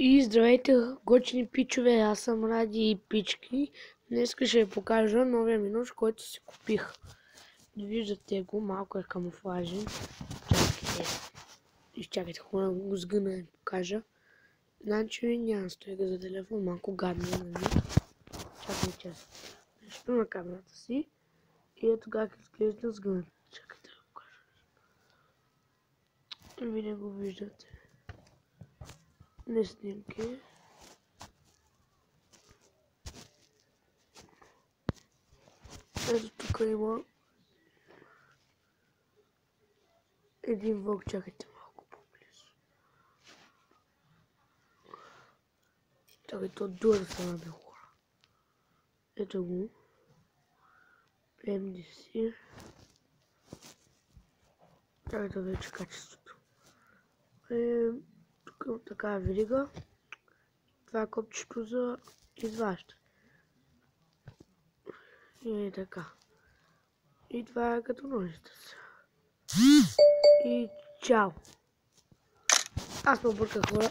И здравейте, готини пичове, аз съм Ради и Пички. Днес ще ви покажа новия ми нож, който си купих. Виждате го, малко е камуфлажен. Чакайте, изчакайте, хубаво го сгъна да ви покажа. Значи няма стойка за телефон, малко гадно, нали? Чакайте час. Ще спим на камерата си и ето как изглежда сгънат. Чакайте да го покажа. Вие не го виждате. Не снимки. Ето тук има един вълк, чакайте малко по-близо. Чакайте от дура са на хора. Ето го. MDC. Чакайте вече качеството. Тук има такава верига. Това е копчето за изваждане. И така. И това е като ножите си. И чао! Аз ме обърках, хора.